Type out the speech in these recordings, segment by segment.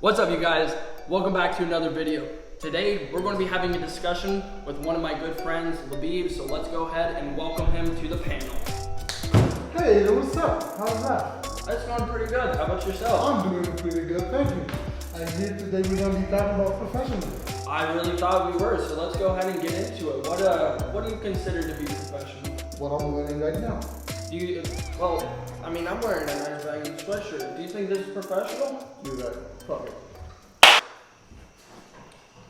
What's up, you guys? Welcome back to another video. Today, we're going to be having a discussion with one of my good friends, Labib, so let's go ahead and welcome him to the panel. Hey, what's up? How's that? That's going pretty good. How about yourself? I'm doing pretty good, thank you. I hear today we're going to be talking about professionalism. I really thought we were, so let's go ahead and get into it. What do you consider to be professional? What I'm wearing right now. I'm wearing a nice baggy sweatshirt. Do you think this is professional? You're right. Fuck it.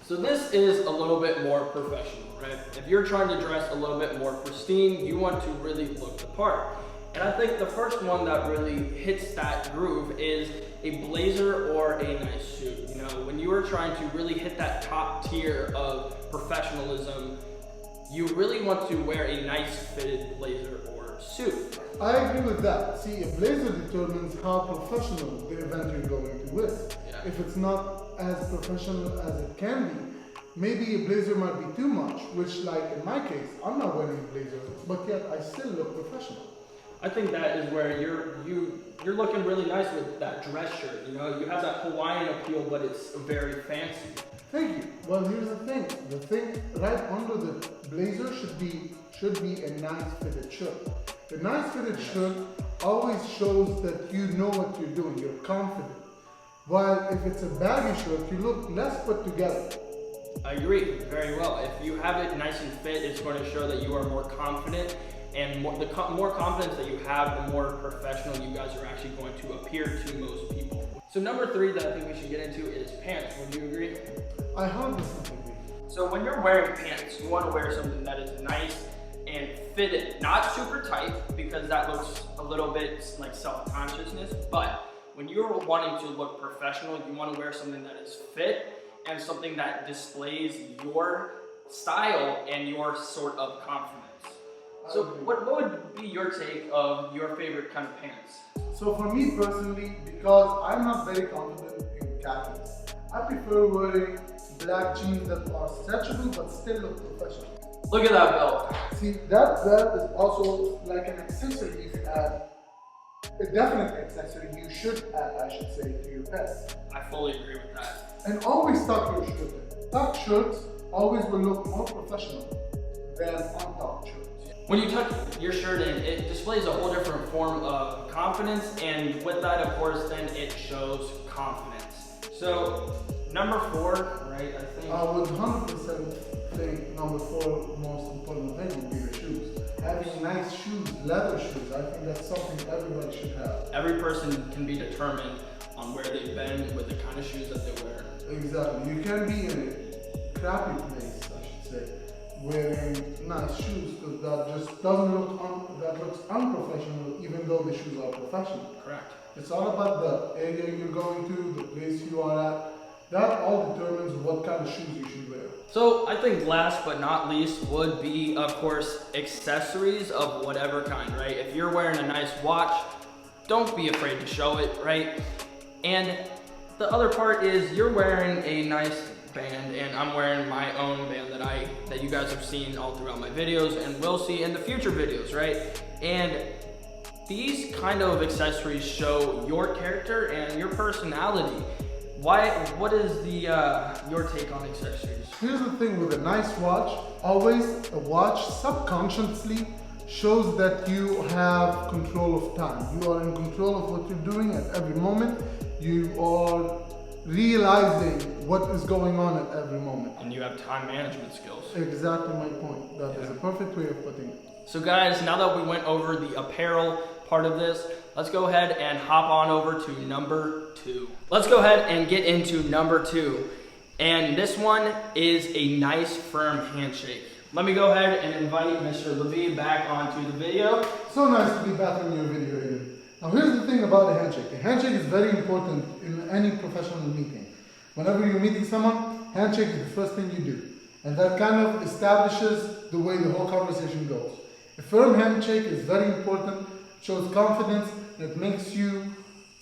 So this is a little bit more professional, right? If you're trying to dress a little bit more pristine, you want to really look the part. And I think the first one that really hits that groove is a blazer or a nice suit. You know, when you are trying to really hit that top tier of professionalism, you really want to wear a nice fitted blazer or suit. I agree with that. See, a blazer determines how professional the event you're going to with. Yeah. If it's not as professional as it can be, maybe a blazer might be too much, which, like in my case, I'm not wearing a blazer, but yet I still look professional. I think that is where you're looking really nice with that dress shirt. You know, you have that Hawaiian appeal, but it's very fancy. Thank you. Well, here's the thing. The thing right under the blazer should be a nice fitted shirt. The nice fitted shirt always shows that you know what you're doing. You're confident. While if it's a baggy shirt, you look less put together. I agree very well. If you have it nice and fit, it's going to show that you are more confident. And the more confidence that you have, the more professional you guys are actually going to appear to most people. So number 3 that I think we should get into is pants. Would you agree? I 100% agree. So when you're wearing pants, you want to wear something that is nice and fitted, not super tight, because that looks a little bit like self-consciousness. But when you're wanting to look professional, you want to wear something that is fit and something that displays your style and your sort of confidence. So what would be your take of your favorite kind of pants? So for me personally, because I'm not very confident in khakis, I prefer wearing black jeans that are stretchable but still look professional. Look at that belt. See, that belt is also like an accessory you should add. A definite accessory you should add, I should say, to your pants. I fully agree with that. And always tuck your shirt in. Tucked shirts always will look more professional than untucked shirts. When you tuck your shirt in, it displays a whole different form of confidence, and with that, of course, then it shows confidence. So, number 4, right, I think... I would 100% think number 4 most important thing would be your shoes. Having nice shoes, leather shoes, I think that's something everybody should have. Every person can be determined on where they've been with the kind of shoes that they wear. Exactly. You can be in a crappy place, I should say, wearing nice shoes, because that just doesn't look that looks unprofessional, even though the shoes are professional. Correct. It's all about the area you're going to, the place you are at. That all determines what kind of shoes you should wear. So I think last but not least would be, of course, accessories of whatever kind, right? If you're wearing a nice watch, don't be afraid to show it, right? And the other part is you're wearing a nice band, and I'm wearing my own band that you guys have seen all throughout my videos and will see in the future videos, right? And these kind of accessories show your character and your personality. What is your take on accessories? Here's the thing with a nice watch. Always a watch subconsciously shows that you have control of time. You are in control of what you're doing at every moment. You are realizing what is going on at every moment. And you have time management skills. Exactly my point. That is a perfect way of putting it. So guys, now that we went over the apparel part of this, let's go ahead and hop on over to number 2. Let's go ahead and get into number 2. And this one is a nice firm handshake. Let me go ahead and invite Mr. Labib back onto the video. So nice to be back on your video here. Now here's the thing about a handshake. A handshake is very important in any professional meeting. Whenever you're meeting someone, handshake is the first thing you do. And that kind of establishes the way the whole conversation goes. A firm handshake is very important, shows confidence, and it makes you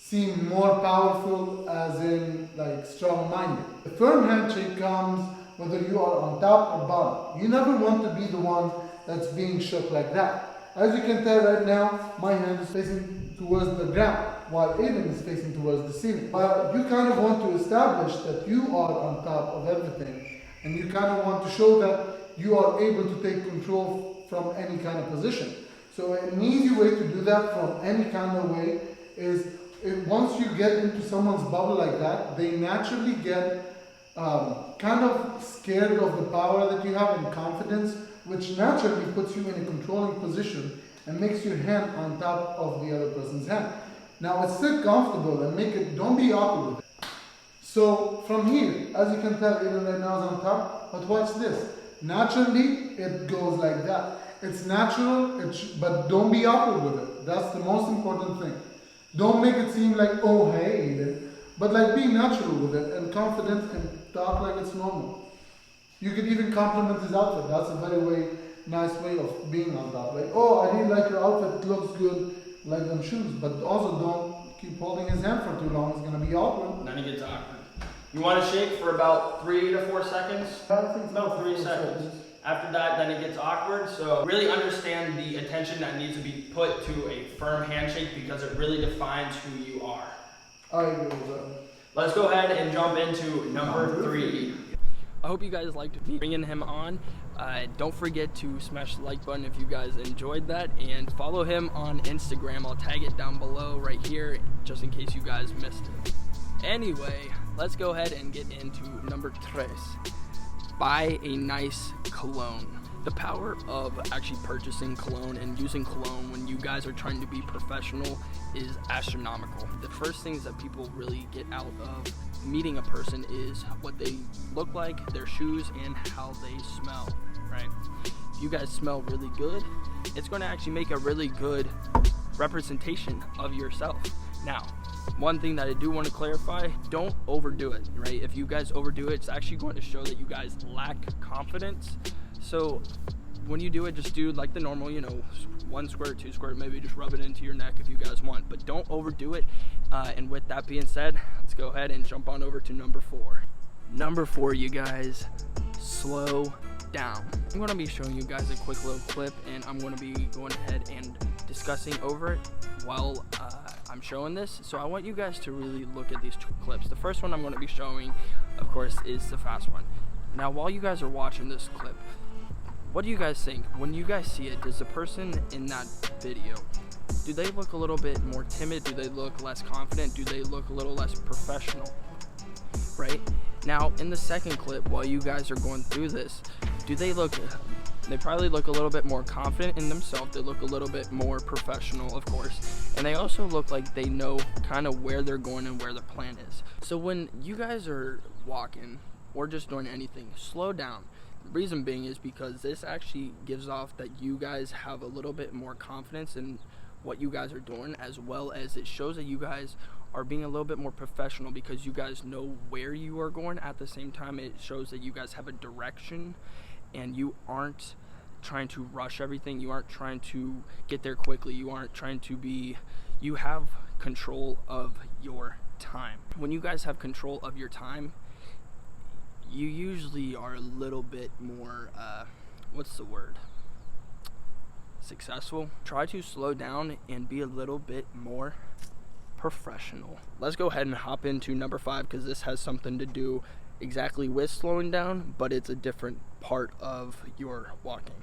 seem more powerful, as in like strong-minded. A firm handshake comes whether you are on top or bottom. You never want to be the one that's being shook like that. As you can tell right now, my hand is facing towards the ground, while Aiden is facing towards the ceiling. But you kind of want to establish establish that you are on top of everything, and you kind of want to show that you are able to take control from any kind of position. So an easy way to do that from any kind of way is once you get into someone's bubble like that, they naturally get kind of scared of the power that you have and confidence, which naturally puts you in a controlling position and makes your hand on top of the other person's hand. Now it's still comfortable and don't be awkward with it. So from here, as you can tell, even right now is on top, but watch this. Naturally, it goes like that. It's natural, but don't be awkward with it. That's the most important thing. Don't make it seem like, oh hey, but like be natural with it and confident and talk like it's normal. You could even compliment his outfit. That's a very nice way of being on top. Like, oh, I really like your outfit, it looks good, like them shoes. But also don't keep holding his hand for too long, it's gonna be awkward. Then it gets awkward. You want to shake for about 3 to 4 seconds? I think About 3 seconds. After that, then it gets awkward. So really understand the attention that needs to be put to a firm handshake because it really defines who you are. I agree with that. Let's go ahead and jump into number 3. I hope you guys liked me bringing him on. Don't forget to smash the like button if you guys enjoyed that, and follow him on Instagram. I'll tag it down below right here just in case you guys missed it. Anyway, let's go ahead and get into number 3. Buy a nice cologne. The power of actually purchasing cologne and using cologne when you guys are trying to be professional is astronomical. The first things that people really get out of meeting a person is what they look like, their shoes, and how they smell, right? If you guys smell really good, it's going to actually make a really good representation of yourself. Now, one thing that I do want to clarify, don't overdo it, right? If you guys overdo it, it's actually going to show that you guys lack confidence. So when you do it, just do like the normal, 1 squirt, 2 squirt, maybe just rub it into your neck if you guys want, but don't overdo it. And with that being said, let's go ahead and jump on over to number 4. Number 4, you guys, slow down. I'm going to be showing you guys a quick little clip, and I'm going to be going ahead and discussing over it while I'm showing this. So I want you guys to really look at these 2 clips. The first one I'm going to be showing, of course, is the fast one. Now, while you guys are watching this clip, what do you guys think? When you guys see it, does the person in that video, do they look a little bit more timid? Do they look less confident? Do they look a little less professional? Right? Now, in the second clip, while you guys are going through this, they probably look a little bit more confident in themselves. They look a little bit more professional, of course. And they also look like they know kind of where they're going and where their plan is. So when you guys are walking or just doing anything, slow down. The reason being is because this actually gives off that you guys have a little bit more confidence in what you guys are doing, as well as it shows that you guys are being a little bit more professional because you guys know where you are going. At the same time, it shows that you guys have a direction and you aren't trying to rush everything. You aren't trying to get there quickly. You aren't trying to you have control of your time. When you guys have control of your time, you usually are a little bit more, successful. Try to slow down and be a little bit more professional. Let's go ahead and hop into number 5 because this has something to do exactly with slowing down, but it's a different part of your walking.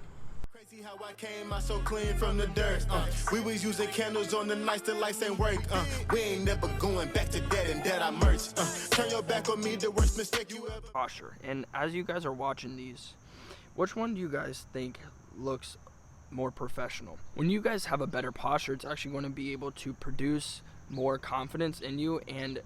Crazy how I came out so clean from the dirt. We was using candles on the nights the lights ain't work. We ain't never going back to that and that I merch. Turn your back on me, the worst mistake you ever. Posture. And as you guys are watching these, which one do you guys think looks more professional? When you guys have a better posture, it's actually going to be able to produce more confidence in you, and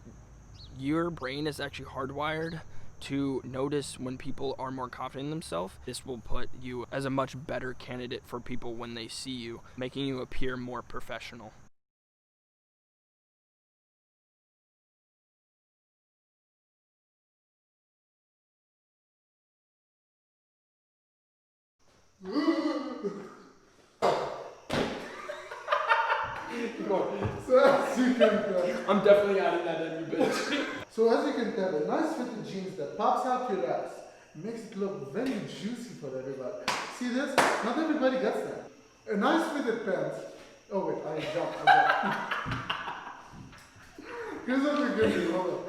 your brain is actually hardwired to notice when people are more confident in themselves. This will put you as a much better candidate for people when they see you, making you appear more professional. So as you can tell, I'm definitely adding that in, you bitch. So as you can tell, a nice fitted jeans that pops out your ass makes it look very juicy for everybody. See this? Not everybody gets that. A nice fitted pants. Oh wait, I jumped. Here's what we give you. Hold on.